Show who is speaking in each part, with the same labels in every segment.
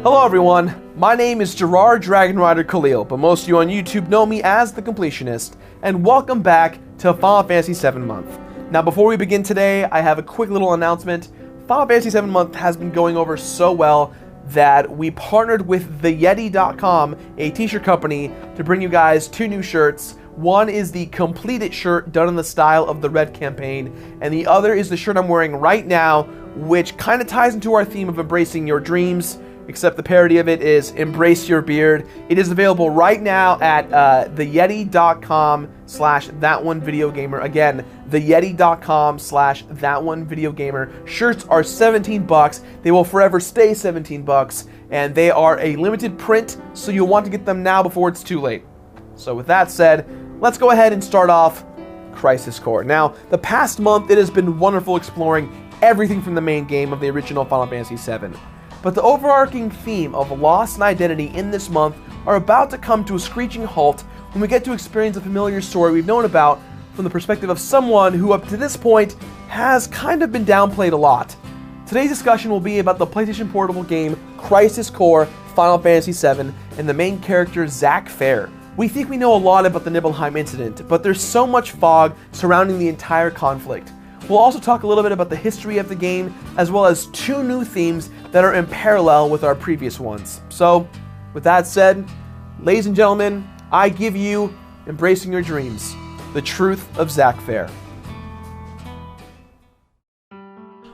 Speaker 1: Hello everyone, my name is Jirard Dragon Rider Khalil, but most of you on YouTube know me as the Completionist, and welcome back to Final Fantasy VII Month. Now before we begin today, I have a quick little announcement. Final Fantasy VII Month has been going over so well that we partnered with ThatOneVideoGamer, a t-shirt company, to bring you guys two new shirts. One is the Completed shirt done in the style of the Red campaign, and the other is the shirt I'm wearing right now, which kind of ties into our theme of embracing your dreams, except the parody of it is Embrace Your Beard. It is available right now at theyeti.com/ThatOneVideoGamer. Again, theyeti.com/ThatOneVideoGamer. Shirts are 17 bucks. They will forever stay 17 bucks, and they are a limited print, so you'll want to get them now before it's too late. So with that said, let's go ahead and start off Crisis Core. Now, the past month, it has been wonderful exploring everything from the main game of the original Final Fantasy VII. But the overarching theme of loss and identity in this month are about to come to a screeching halt when we get to experience a familiar story we've known about from the perspective of someone who up to this point has kind of been downplayed a lot. Today's discussion will be about the PlayStation Portable game Crisis Core Final Fantasy VII and the main character Zack Fair. We think we know a lot about the Nibelheim incident, but there's so much fog surrounding the entire conflict. We'll also talk a little bit about the history of the game, as well as two new themes that are in parallel with our previous ones. So, with that said, ladies and gentlemen, I give you Embracing Your Dreams, the truth of Zack Fair.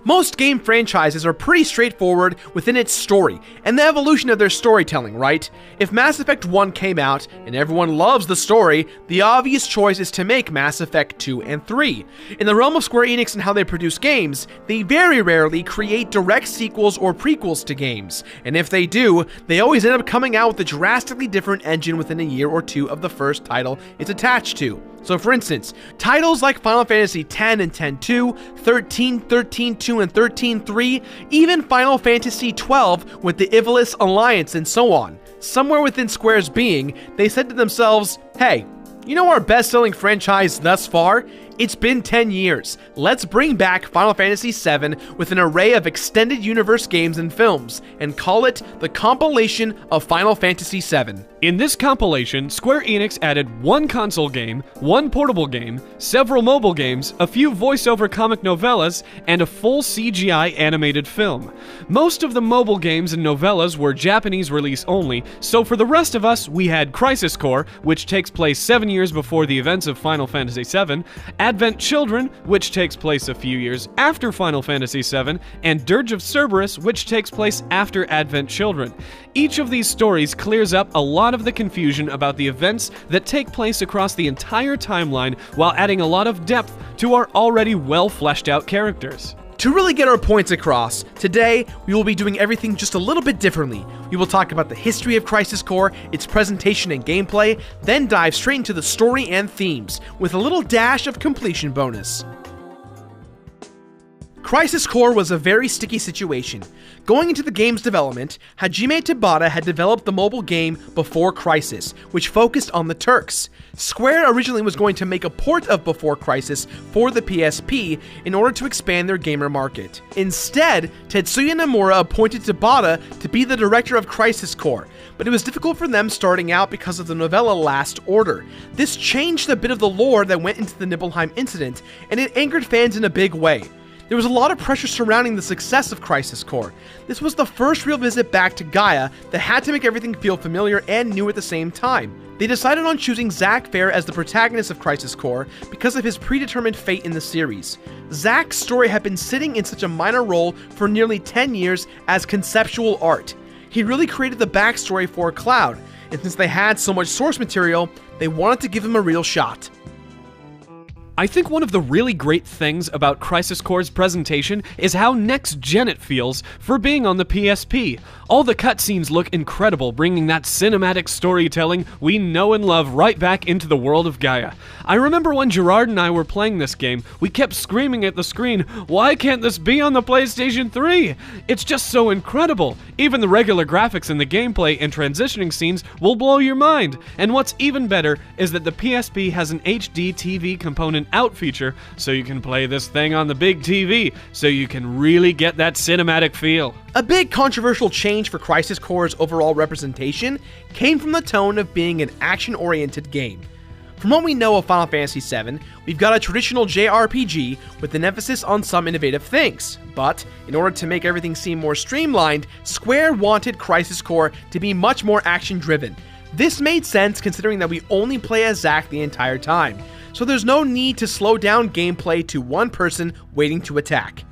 Speaker 1: Most game franchises are pretty straightforward within its story and the evolution of their storytelling, right? If Mass Effect 1 came out and everyone loves the story, the obvious choice is to make Mass Effect 2 and 3. In the realm of SquareEnix and how they produce games, they very rarely create direct sequels or prequels to games, and if they do, they always end up coming out with a drastically different engine within a year or two of the first title it's attached to. So for instance, titles like Final Fantasy X and X-2, 13, 13-2 and 13-3, even Final Fantasy XII with the Ivalice Alliance and so on. Somewhere within Square's being, they said to themselves, hey, you know our best-selling franchise thus far? It's been 10 years. Let's bring back Final Fantasy VII with an array of extended universe games and films, and call it the compilation of Final Fantasy VII.
Speaker 2: In this compilation, Square Enix added one console game, one portable game, several mobile games, a few voiceover comic novellas, and a full CGI animated film. Most of the mobile games and novellas were Japanese release only, so for the rest of us, we had Crisis Core, which takes place 7 years before the events of Final Fantasy VII, Advent Children, which takes place a few years after Final Fantasy VII, and Dirge of Cerberus, which takes place after Advent Children. Each of these stories clears up a lot of the confusion about the events that take place across the entire timeline while adding a lot of depth to our already well fleshed out characters.
Speaker 1: To really get our points across, today we will be doing everything just a little bit differently. We will talk about the history of Crisis Core, its presentation and gameplay, then dive straight into the story and themes, with a little dash of completion bonus. Crisis Core was a very sticky situation. Going into the game's development, Hajime Tabata had developed the mobile game Before Crisis, which focused on the Turks. Square originally was going to make a port of Before Crisis for the PSP in order to expand their gamer market. Instead, Tetsuya Nomura appointed Tabata to be the director of Crisis Core, but it was difficult for them starting out because of the novella Last Order. This changed a bit of the lore that went into the Nibelheim incident, and it angered fans in a big way. There was a lot of pressure surrounding the success of Crisis Core. This was the first real visit back to Gaia that had to make everything feel familiar and new at the same time. They decided on choosing Zack Fair as the protagonist of Crisis Core because of his predetermined fate in the series. Zack's story had been sitting in such a minor role for nearly 10 years as conceptual art. He really created the backstory for Cloud, and since they had so much source material, they wanted to give him a real shot.
Speaker 2: I think one of the really great things about Crisis Core's presentation is how next-gen it feels for being on the PSP. All the cutscenes look incredible, bringing that cinematic storytelling we know and love right back into the world of Gaia. I remember when Jirard and I were playing this game, we kept screaming at the screen, "Why can't this be on the PlayStation 3? It's just so incredible! Even the regular graphics in the gameplay and transitioning scenes will blow your mind. And what's even better is that the PSP has an HD TV component an out feature so you can play this thing on the big TV so you can really get that cinematic feel.
Speaker 1: A big controversial change for Crisis Core's overall representation came from the tone of being an action-oriented game. From what we know of Final Fantasy VII, we've got a traditional JRPG with an emphasis on some innovative things, but in order to make everything seem more streamlined, Square wanted Crisis Core to be much more action-driven. This made sense considering that we only play as Zack the entire time, so there's no need to slow down gameplay to one person waiting to attack.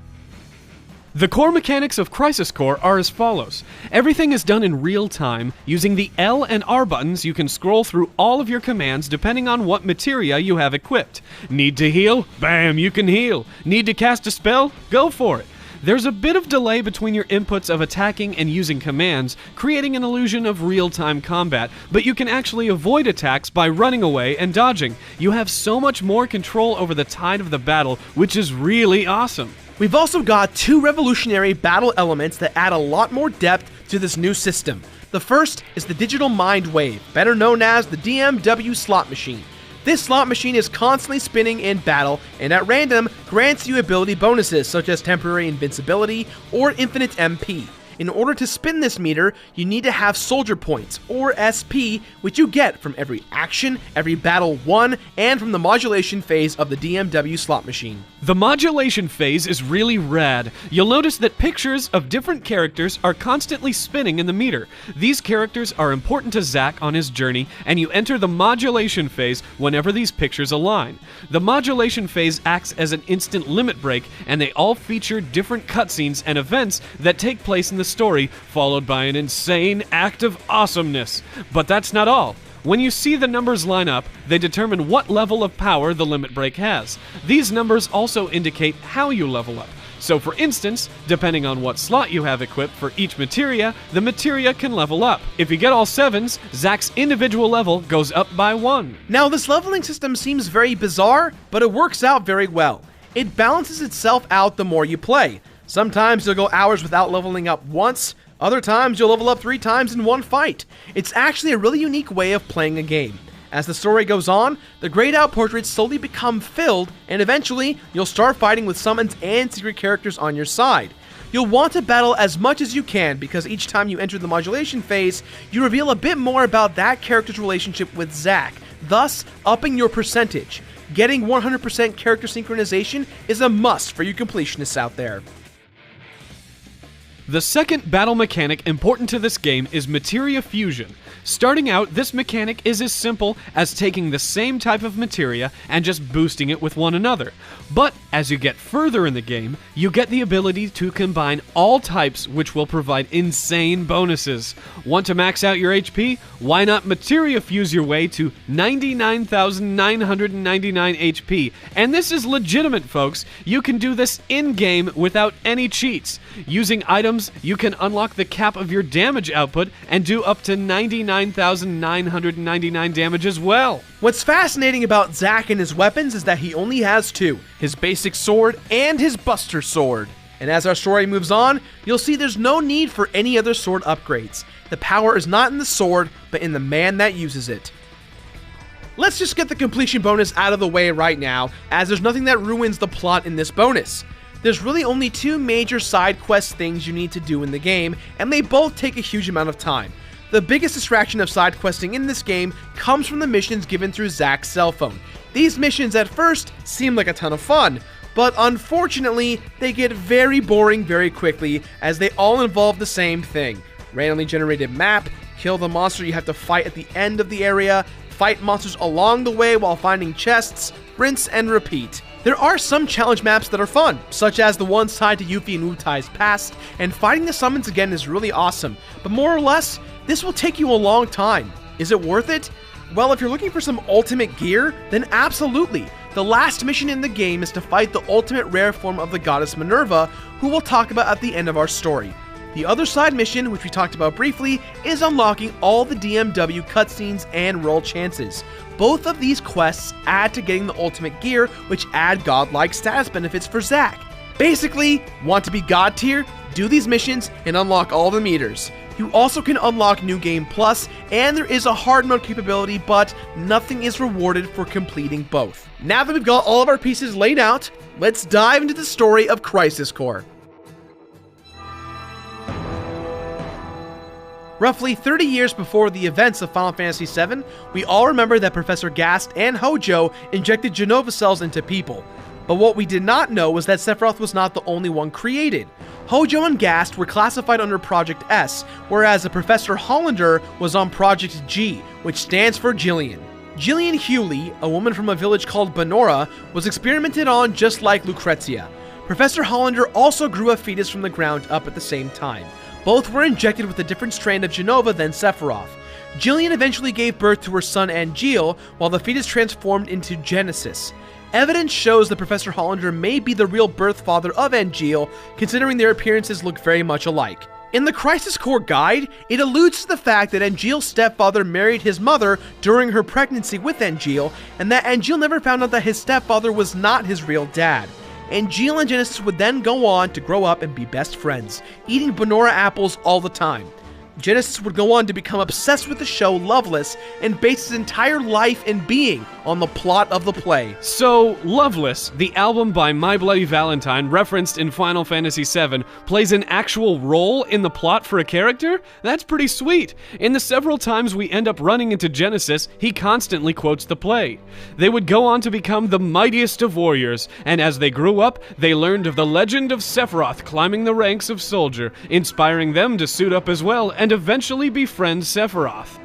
Speaker 2: The core mechanics of Crisis Core are as follows. Everything is done in real time. Using the L and R buttons, you can scroll through all of your commands depending on what materia you have equipped. Need to heal? Bam, you can heal. Need to cast a spell? Go for it. There's a bit of delay between your inputs of attacking and using commands, creating an illusion of real-time combat, but you can actually avoid attacks by running away and dodging. You have so much more control over the tide of the battle, which is really awesome.
Speaker 1: We've also got two revolutionary battle elements that add a lot more depth to this new system. The first is the Digital Mind Wave, better known as the DMW slot machine. This slot machine is constantly spinning in battle and at random grants you ability bonuses such as temporary invincibility or infinite MP. In order to spin this meter, you need to have soldier points, or SP, which you get from every action, every battle won, and from the modulation phase of the DMW slot machine.
Speaker 2: The modulation phase is really rad. You'll notice that pictures of different characters are constantly spinning in the meter. These characters are important to Zack on his journey, and you enter the modulation phase whenever these pictures align. The modulation phase acts as an instant limit break, and they all feature different cutscenes and events that take place in the story, followed by an insane act of awesomeness. But that's not all. When you see the numbers line up, they determine what level of power the limit break has. These numbers also indicate how you level up. So for instance, depending on what slot you have equipped for each materia, the materia can level up. If you get all 7s, Zack's individual level goes up by 1.
Speaker 1: Now this leveling system seems very bizarre, but it works out very well. It balances itself out the more you play. Sometimes you'll go hours without leveling up once, other times you'll level up 3 times in one fight. It's actually a really unique way of playing a game. As the story goes on, the grayed out portraits slowly become filled, and eventually, you'll start fighting with summons and secret characters on your side. You'll want to battle as much as you can because each time you enter the modulation phase, you reveal a bit more about that character's relationship with Zack, thus upping your percentage. Getting 100% character synchronization is a must for you completionists out there.
Speaker 2: The second battle mechanic important to this game is materia fusion. Starting out, this mechanic is as simple as taking the same type of materia and just boosting it with one another. But as you get further in the game, you get the ability to combine all types, which will provide insane bonuses. Want to max out your HP? Why not materia fuse your way to 99,999 HP? And this is legitimate, folks. You can do this in-game without any cheats. Using items, you can unlock the cap of your damage output and do up to 99,999 damage as well.
Speaker 1: What's fascinating about Zack and his weapons is that he only has 2, his basic sword and his Buster Sword. And as our story moves on, you'll see there's no need for any other sword upgrades. The power is not in the sword, but in the man that uses it. Let's just get the completion bonus out of the way right now, as there's nothing that ruins the plot in this bonus. There's really only 2 major side quest things you need to do in the game, and they both take a huge amount of time. The biggest distraction of side questing in this game comes from the missions given through Zack's cell phone. These missions at first seem like a ton of fun, but unfortunately, they get very boring very quickly as they all involve the same thing. Randomly generated map, kill the monster you have to fight at the end of the area, fight monsters along the way while finding chests, rinse and repeat. There are some challenge maps that are fun, such as the ones tied to Yuffie and Wutai's past, and fighting the summons again is really awesome, but more or less, this will take you a long time. Is it worth it? Well, if you're looking for some ultimate gear, then absolutely. The last mission in the game is to fight the ultimate rare form of the goddess Minerva, who we'll talk about at the end of our story. The other side mission, which we talked about briefly, is unlocking all the DMW cutscenes and roll chances. Both of these quests add to getting the ultimate gear, which add godlike status benefits for Zack. Basically, want to be god tier? Do these missions and unlock all the meters. You also can unlock New Game Plus, and there is a hard mode capability, but nothing is rewarded for completing both. Now that we've got all of our pieces laid out, let's dive into the story of Crisis Core. Roughly 30 years before the events of Final Fantasy VII, we all remember that Professor Gast and Hojo injected Jenova cells into people. But what we did not know was that Sephiroth was not the only one created. Hojo and Gast were classified under Project S, whereas Professor Hollander was on Project G, which stands for Jillian. Jillian Hewley, a woman from a village called Benora, was experimented on just like Lucrezia. Professor Hollander also grew a fetus from the ground up at the same time. Both were injected with a different strand of Jenova than Sephiroth. Jillian eventually gave birth to her son Angeal, while the fetus transformed into Genesis. Evidence shows that Professor Hollander may be the real birth father of Angeal, considering their appearances look very much alike. In the Crisis Core guide, it alludes to the fact that Angeal's stepfather married his mother during her pregnancy with Angeal, and that Angeal never found out that his stepfather was not his real dad. Angeal and Genesis would then go on to grow up and be best friends, eating Benora apples all the time. Genesis would go on to become obsessed with the show Loveless and base his entire life and being on the plot of the play.
Speaker 2: So, Loveless, the album by My Bloody Valentine referenced in Final Fantasy VII, plays an actual role in the plot for a character? That's pretty sweet. In the several times we end up running into Genesis, he constantly quotes the play. They would go on to become the mightiest of warriors, and as they grew up, they learned of the legend of Sephiroth climbing the ranks of Soldier, inspiring them to suit up as well and eventually befriend Sephiroth.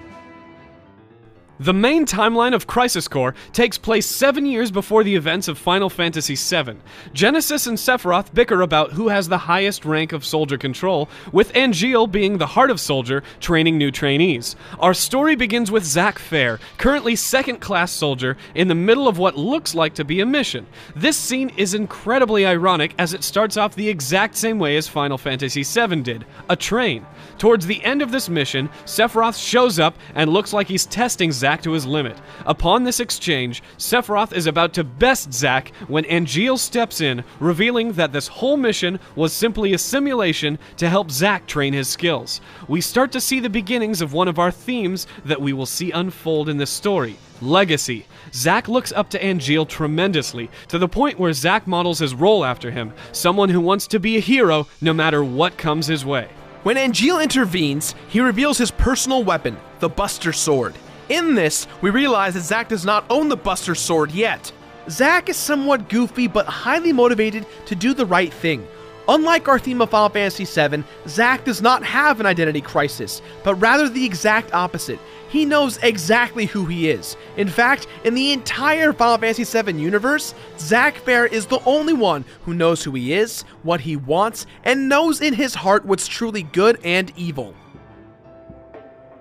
Speaker 2: The main timeline of Crisis Core takes place 7 years before the events of Final Fantasy VII. Genesis and Sephiroth bicker about who has the highest rank of Soldier control, with Angeal being the heart of Soldier, training new trainees. Our story begins with Zack Fair, currently second-class Soldier, in the middle of what looks like to be a mission. This scene is incredibly ironic as it starts off the exact same way as Final Fantasy VII did, a train. Towards the end of this mission, Sephiroth shows up and looks like he's testing Zack to his limit. Upon this exchange, Sephiroth is about to best Zack when Angeal steps in, revealing that this whole mission was simply a simulation to help Zack train his skills. We start to see the beginnings of one of our themes that we will see unfold in this story: legacy. Zack looks up to Angeal tremendously, to the point where Zack models his role after him, someone who wants to be a hero no matter what comes his way.
Speaker 1: When Angeal intervenes, he reveals his personal weapon, the Buster Sword. In this, we realize that Zack does not own the Buster Sword yet. Zack is somewhat goofy but highly motivated to do the right thing. Unlike our theme of Final Fantasy VII, Zack does not have an identity crisis, but rather the exact opposite. He knows exactly who he is. In fact, in the entire Final Fantasy VII universe, Zack Fair is the only one who knows who he is, what he wants, and knows in his heart what's truly good and evil.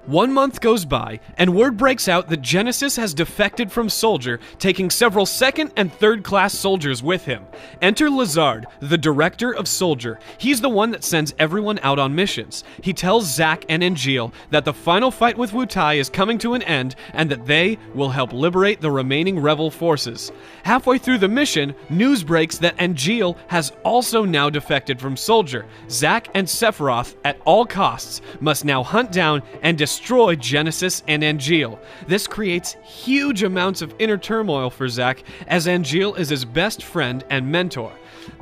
Speaker 2: 1 month goes by, and word breaks out that Genesis has defected from Soldier, taking several second and third class soldiers with him. Enter Lazard, the director of Soldier. He's the one that sends everyone out on missions. He tells Zack and Angeal that the final fight with Wutai is coming to an end, and that they will help liberate the remaining rebel forces. Halfway through the mission, news breaks that Angeal has also now defected from Soldier. Zack and Sephiroth, at all costs, must now hunt down and destroy Genesis and Angeal. This creates huge amounts of inner turmoil for Zack, as Angeal is his best friend and mentor.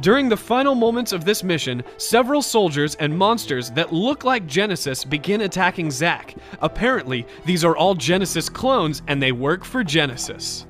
Speaker 2: During the final moments of this mission, several soldiers and monsters that look like Genesis begin attacking Zack. Apparently, these are all Genesis clones and they work for Genesis.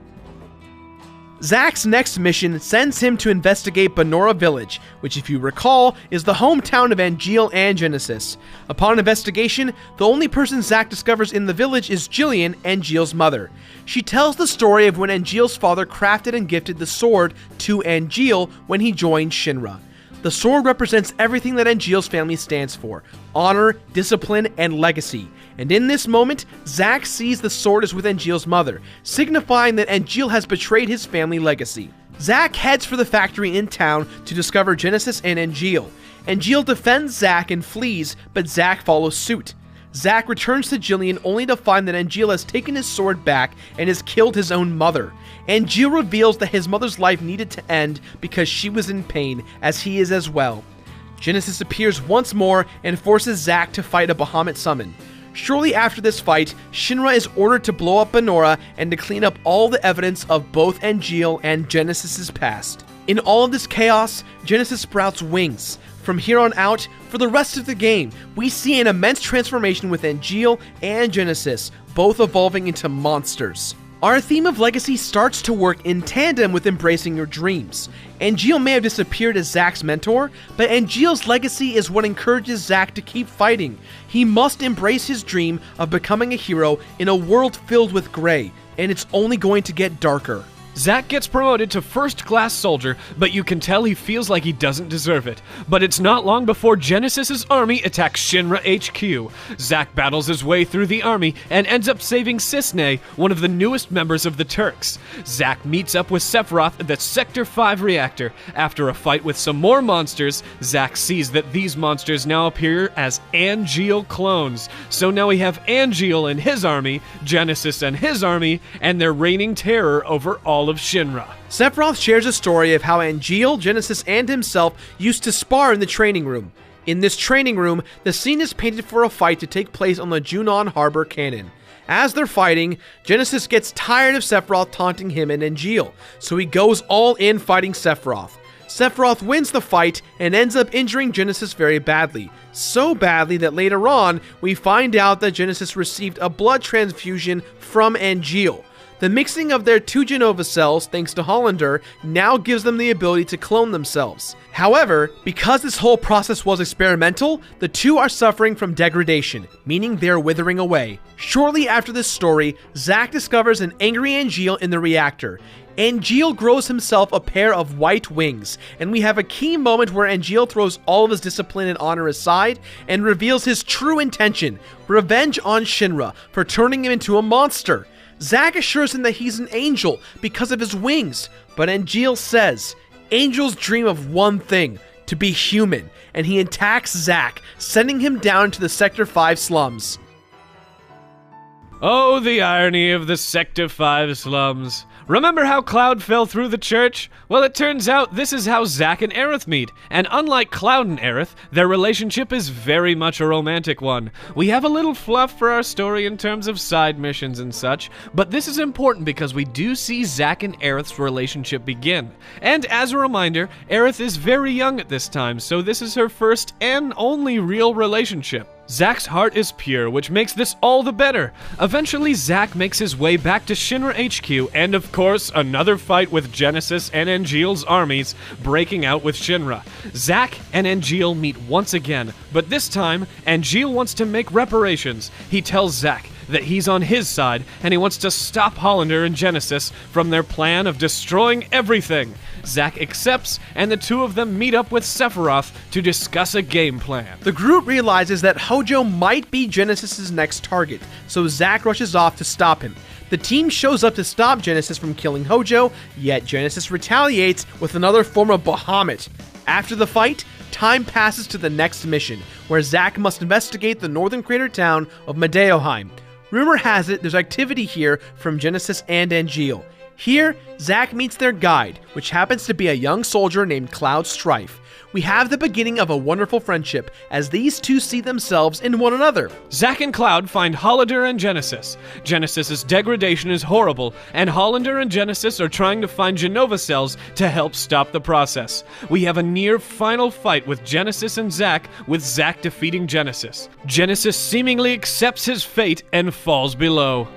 Speaker 1: Zack's next mission sends him to investigate Benora Village, which, if you recall, is the hometown of Angeal and Genesis. Upon investigation, the only person Zack discovers in the village is Jillian, Angeal's mother. She tells the story of when Angeal's father crafted and gifted the sword to Angeal when he joined Shinra. The sword represents everything that Angeal's family stands for: honor, discipline, and legacy. And in this moment, Zack sees the sword is with Angeal's mother, signifying that Angeal has betrayed his family legacy. Zack heads for the factory in town to discover Genesis and Angeal. Angeal defends Zack and flees, but Zack follows suit. Zack returns to Jillian only to find that Angeal has taken his sword back and has killed his own mother. Angeal reveals that his mother's life needed to end because she was in pain, as he is as well. Genesis appears once more and forces Zack to fight a Bahamut summon. Shortly after this fight, Shinra is ordered to blow up Benora and to clean up all the evidence of both Angeal and Genesis' past. In all of this chaos, Genesis sprouts wings. From here on out, for the rest of the game, we see an immense transformation with Angeal and Genesis, both evolving into monsters. Our theme of legacy starts to work in tandem with embracing your dreams. Angeal may have disappeared as Zack's mentor, but Angeal's legacy is what encourages Zack to keep fighting. He must embrace his dream of becoming a hero in a world filled with gray, and it's only going to get darker.
Speaker 2: Zack gets promoted to first-class soldier, but you can tell he feels like he doesn't deserve it. But it's not long before Genesis' army attacks Shinra HQ. Zack battles his way through the army and ends up saving Cisne, one of the newest members of the Turks. Zack meets up with Sephiroth at the Sector 5 reactor. After a fight with some more monsters, Zack sees that these monsters now appear as Angeal clones. So now we have Angeal and his army, Genesis and his army, and they're reigning terror over all of Shinra.
Speaker 1: Sephiroth shares a story of how Angeal, Genesis, and himself used to spar in the training room. In this training room, the scene is painted for a fight to take place on the Junon Harbor Cannon. As they're fighting, Genesis gets tired of Sephiroth taunting him and Angeal, so he goes all in fighting Sephiroth. Sephiroth wins the fight and ends up injuring Genesis very badly. So badly that later on, we find out that Genesis received a blood transfusion from Angeal. The mixing of their two Genova cells, thanks to Hollander, now gives them the ability to clone themselves. However, because this whole process was experimental, the two are suffering from degradation, meaning they're withering away. Shortly after this story, Zack discovers an angry Angeal in the reactor. Angeal grows himself a pair of white wings, and we have a key moment where Angeal throws all of his discipline and honor aside and reveals his true intention: revenge on Shinra for turning him into a monster. Zack assures him that he's an angel because of his wings, but Angeal says, angels dream of one thing, to be human, and he attacks Zack, sending him down to the Sector 5 slums.
Speaker 2: Oh, the irony of the Sector 5 slums. Remember how Cloud fell through the church? Well, it turns out this is how Zack and Aerith meet, and unlike Cloud and Aerith, their relationship is very much a romantic one. We have a little fluff for our story in terms of side missions and such, but this is important because we do see Zack and Aerith's relationship begin. And as a reminder, Aerith is very young at this time, so this is her first and only real relationship. Zack's heart is pure, which makes this all the better. Eventually, Zack makes his way back to Shinra HQ, and of course, another fight with Genesis and Angeal's armies breaking out with Shinra. Zack and Angeal meet once again, but this time, Angeal wants to make reparations. He tells Zack that he's on his side, and he wants to stop Hollander and Genesis from their plan of destroying everything. Zack accepts, and the two of them meet up with Sephiroth to discuss a game plan.
Speaker 1: The group realizes that Hojo might be Genesis' next target, so Zack rushes off to stop him. The team shows up to stop Genesis from killing Hojo, yet Genesis retaliates with another form of Bahamut. After the fight, time passes to the next mission, where Zack must investigate the northern crater town of Medeoheim. Rumor has it there's activity here from Genesis and Angeal. Here, Zack meets their guide, which happens to be a young soldier named Cloud Strife. We have the beginning of a wonderful friendship, as these two see themselves in one another.
Speaker 2: Zack and Cloud find Hollander and Genesis. Genesis' degradation is horrible, and Hollander and Genesis are trying to find Genova cells to help stop the process. We have a near final fight with Genesis and Zack, with Zack defeating Genesis. Genesis seemingly accepts his fate and falls below.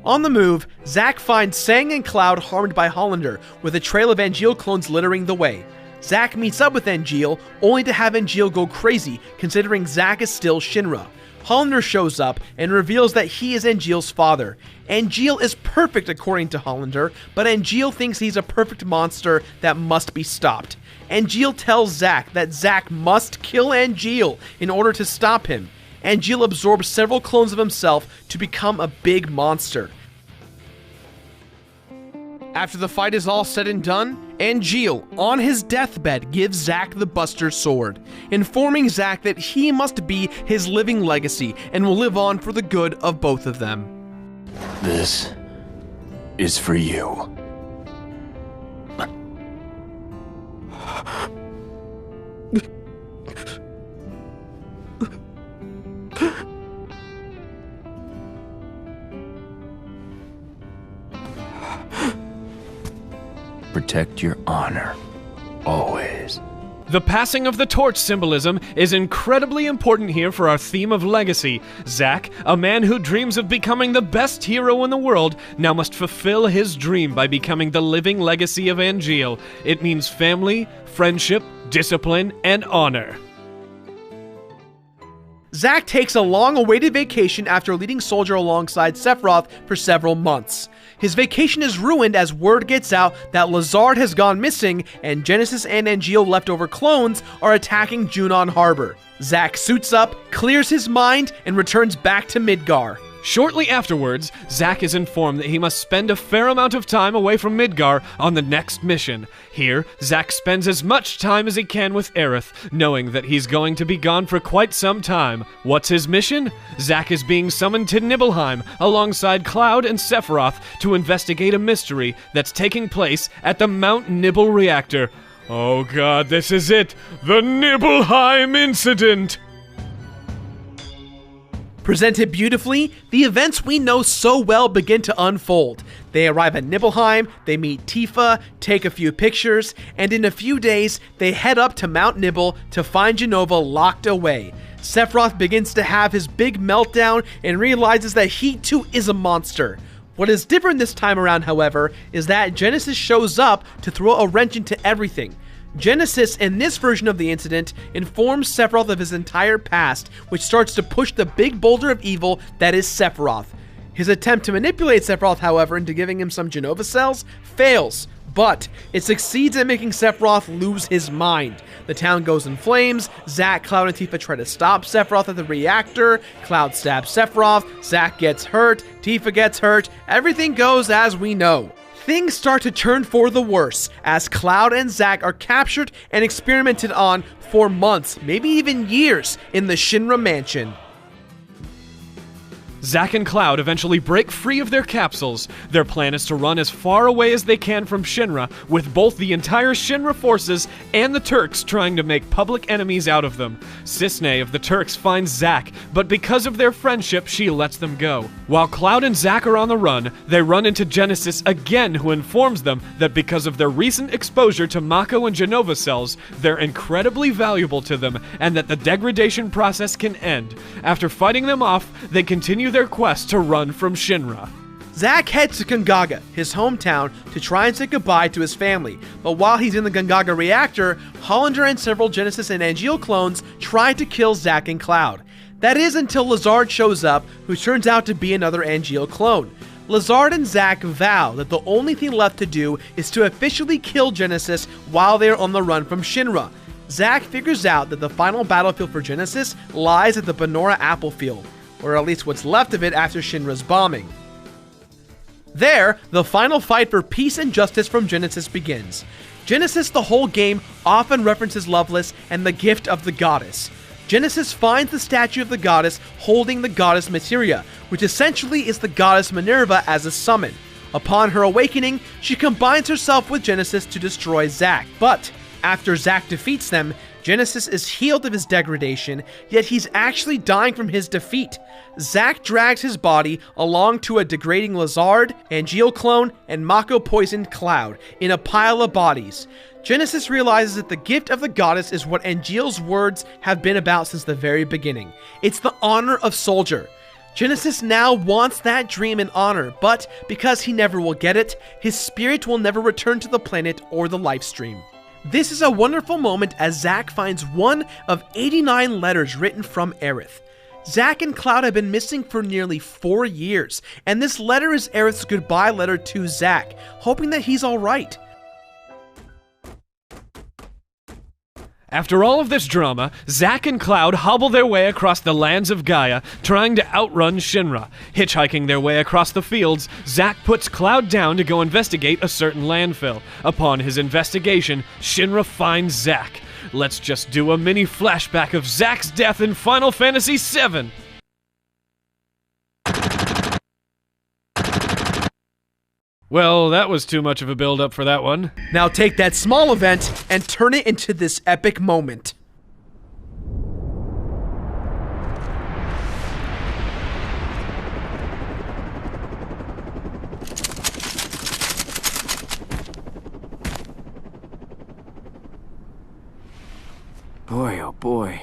Speaker 1: On the move, Zack finds Sang and Cloud harmed by Hollander, with a trail of Angeal clones littering the way. Zack meets up with Angeal, only to have Angeal go crazy, considering Zack is still Shinra. Hollander shows up and reveals that he is Angeal's father. Angeal is perfect according to Hollander, but Angeal thinks he's a perfect monster that must be stopped. Angeal tells Zack that Zack must kill Angeal in order to stop him. Angeal absorbs several clones of himself to become a big monster. After the fight is all said and done, Angeal, on his deathbed, gives Zack the Buster Sword, informing Zack that he must be his living legacy and will live on for the good of both of them.
Speaker 3: This is for you. protect your honor. Always.
Speaker 2: The passing of the torch symbolism is incredibly important here for our theme of legacy. Zack, a man who dreams of becoming the best hero in the world, now must fulfill his dream by becoming the living legacy of Angeal. It means family, friendship, discipline, and honor.
Speaker 1: Zack takes a long-awaited vacation after leading Soldier alongside Sephiroth for several months. His vacation is ruined as word gets out that Lazard has gone missing and Genesis and Angeal leftover clones are attacking Junon Harbor. Zack suits up, clears his mind, and returns back to Midgar.
Speaker 2: Shortly afterwards, Zack is informed that he must spend a fair amount of time away from Midgar on the next mission. Here, Zack spends as much time as he can with Aerith, knowing that he's going to be gone for quite some time. What's his mission? Zack is being summoned to Nibelheim alongside Cloud and Sephiroth to investigate a mystery that's taking place at the Mount Nibel reactor. Oh god, this is it! The Nibelheim incident!
Speaker 1: Presented beautifully, the events we know so well begin to unfold. They arrive at Nibelheim, they meet Tifa, take a few pictures, and in a few days, they head up to Mount Nibel to find Jenova locked away. Sephiroth begins to have his big meltdown and realizes that he too is a monster. What is different this time around, however, is that Genesis shows up to throw a wrench into everything. Genesis, in this version of the incident, informs Sephiroth of his entire past, which starts to push the big boulder of evil that is Sephiroth. His attempt to manipulate Sephiroth, however, into giving him some Jenova cells, fails, but it succeeds at making Sephiroth lose his mind. The town goes in flames, Zack, Cloud, and Tifa try to stop Sephiroth at the reactor, Cloud stabs Sephiroth, Zack gets hurt, Tifa gets hurt, everything goes as we know. Things start to turn for the worse, as Cloud and Zack are captured and experimented on for months, maybe even years, in the Shinra mansion.
Speaker 2: Zack and Cloud eventually break free of their capsules. Their plan is to run as far away as they can from Shinra, with both the entire Shinra forces and the Turks trying to make public enemies out of them. Cisne of the Turks finds Zack, but because of their friendship, she lets them go. While Cloud and Zack are on the run, they run into Genesis again, who informs them that because of their recent exposure to Mako and Jenova cells, they're incredibly valuable to them, and that the degradation process can end. After fighting them off, they continue their quest to run from Shinra.
Speaker 1: Zack heads to Gongaga, his hometown, to try and say goodbye to his family, but while he's in the Gongaga reactor, Hollander and several Genesis and Angeal clones try to kill Zack and Cloud. That is until Lazard shows up, who turns out to be another Angeal clone. Lazard and Zack vow that the only thing left to do is to officially kill Genesis while they're on the run from Shinra. Zack figures out that the final battlefield for Genesis lies at the Benora Apple Field, or at least what's left of it after Shinra's bombing. There, the final fight for peace and justice from Genesis begins. Genesis the whole game often references Loveless and the gift of the goddess. Genesis finds the statue of the goddess holding the goddess Materia, which essentially is the goddess Minerva as a summon. Upon her awakening, she combines herself with Genesis to destroy Zack, but after Zack defeats them, Genesis is healed of his degradation, yet he's actually dying from his defeat. Zack drags his body along to a degrading Lazard, Angeal clone, and Mako-poisoned Cloud in a pile of bodies. Genesis realizes that the gift of the goddess is what Angeal's words have been about since the very beginning. It's the honor of Soldier. Genesis now wants that dream and honor, but because he never will get it, his spirit will never return to the planet or the lifestream. This is a wonderful moment as Zack finds one of 89 letters written from Aerith. Zack and Cloud have been missing for nearly 4 years, and this letter is Aerith's goodbye letter to Zack, hoping that he's alright.
Speaker 2: After all of this drama, Zack and Cloud hobble their way across the lands of Gaia, trying to outrun Shinra. Hitchhiking their way across the fields, Zack puts Cloud down to go investigate a certain landfill. Upon his investigation, Shinra finds Zack. Let's just do a mini flashback of Zack's death in Final Fantasy VII. Well, that was too much of a build-up for that one.
Speaker 1: Now take that small event and turn it into this epic moment.
Speaker 4: boy.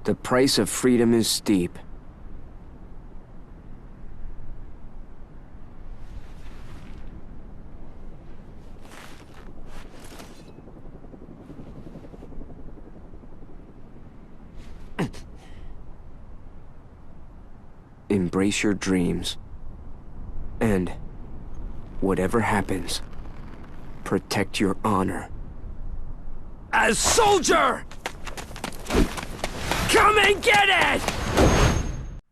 Speaker 4: The price of freedom is steep. Embrace your dreams. And whatever happens, protect your honor. As soldier! Come and get it!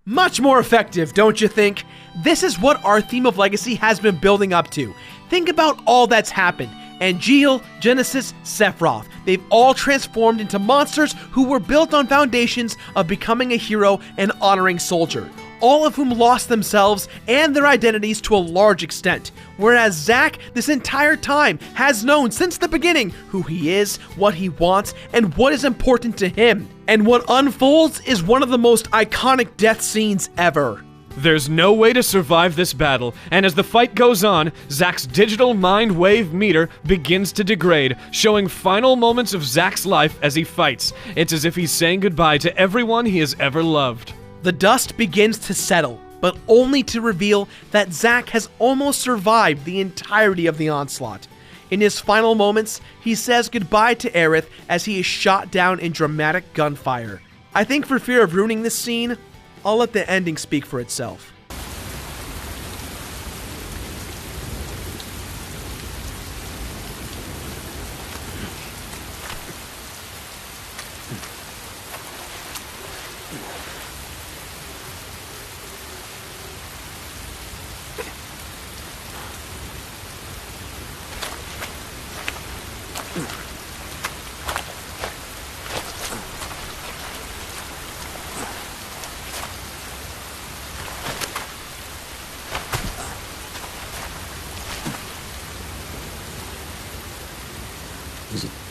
Speaker 1: Much more effective, don't you think? This is what our theme of Legacy has been building up to. Think about all that's happened. Angeal, Genesis, Sephiroth. They've all transformed into monsters who were built on foundations of becoming a hero and honoring soldier. All of whom lost themselves and their identities to a large extent. Whereas Zack, this entire time, has known since the beginning who he is, what he wants, and what is important to him. And what unfolds is one of the most iconic death scenes ever.
Speaker 2: There's no way to survive this battle, and as the fight goes on, Zack's digital mind wave meter begins to degrade, showing final moments of Zack's life as he fights. It's as if he's saying goodbye to everyone he has ever loved.
Speaker 1: The dust begins to settle, but only to reveal that Zack has almost survived the entirety of the onslaught. In his final moments, he says goodbye to Aerith as he is shot down in dramatic gunfire. I think for fear of ruining this scene, I'll let the ending speak for itself.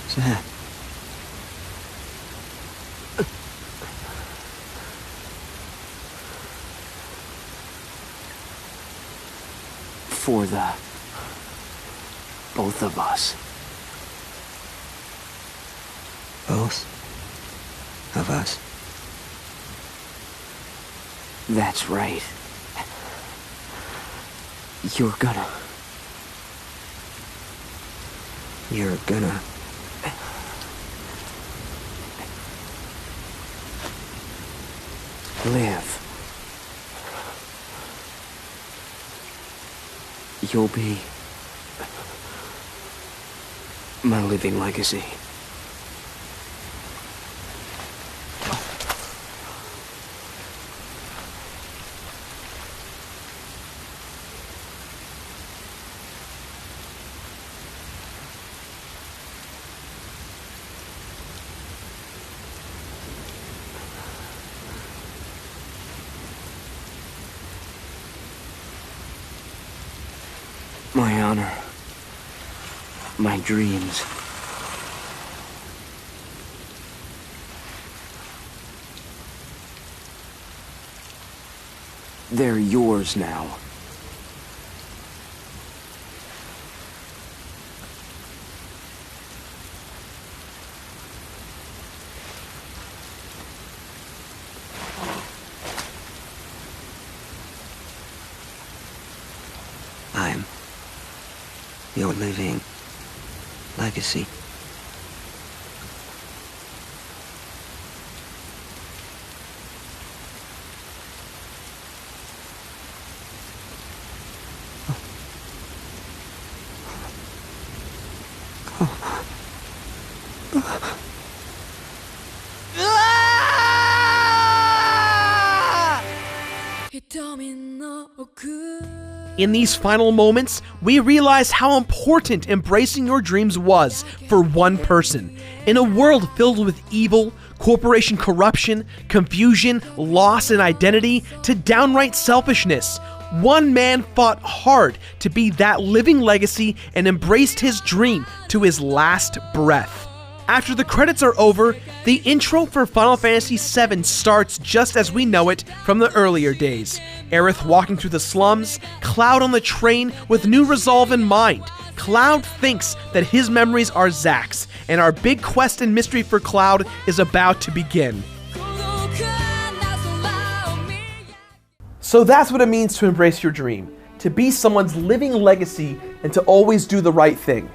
Speaker 4: Zack. For the both of us.
Speaker 5: Both of us?
Speaker 4: That's right. You're gonna live. You'll be my living legacy. My honor. My dreams. They're yours now.
Speaker 5: I'm your living legacy.
Speaker 1: In these final moments, we realize how important embracing your dreams was for one person. In a world filled with evil, corporation corruption, confusion, loss and identity, to downright selfishness, one man fought hard to be that living legacy and embraced his dream to his last breath. After the credits are over, the intro for Final Fantasy VII starts just as we know it from the earlier days. Aerith walking through the slums, Cloud on the train with new resolve in mind. Cloud thinks that his memories are Zack's, and our big quest and mystery for Cloud is about to begin. So that's what it means to embrace your dream, to be someone's living legacy and to always do the right thing.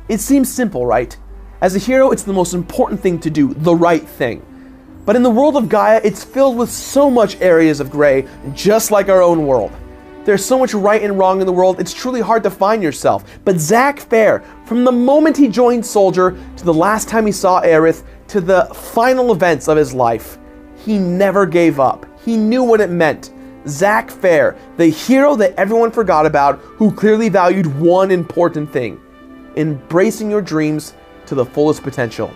Speaker 1: It seems simple, right? As a hero, it's the most important thing to do, the right thing. But in the world of Gaia, it's filled with so much areas of gray, just like our own world. There's so much right and wrong in the world, it's truly hard to find yourself. But Zack Fair, from the moment he joined Soldier, to the last time he saw Aerith, to the final events of his life, he never gave up. He knew what it meant. Zack Fair, the hero that everyone forgot about, who clearly valued one important thing: embracing your dreams to the fullest potential.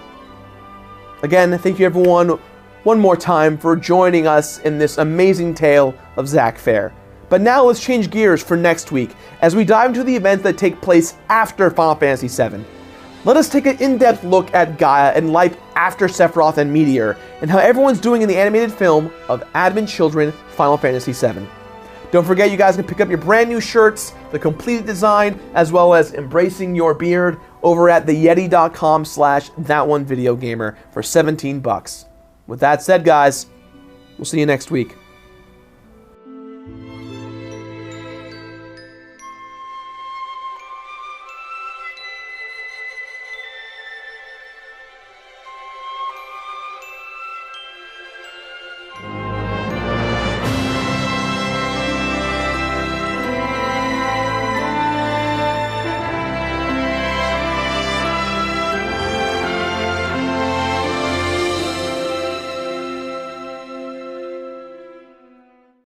Speaker 1: Again, thank you everyone one more time for joining us in this amazing tale of Zack Fair. But now let's change gears for next week as we dive into the events that take place after Final Fantasy VII. Let us take an in-depth look at Gaia and life after Sephiroth and Meteor, and how everyone's doing in the animated film of Advent Children Final Fantasy VII. Don't forget, you guys can pick up your brand new shirts, the completed design, as well as embracing your beard over at theyeti.com/ThatOneVideoGamer for $17. With that said, guys, we'll see you next week.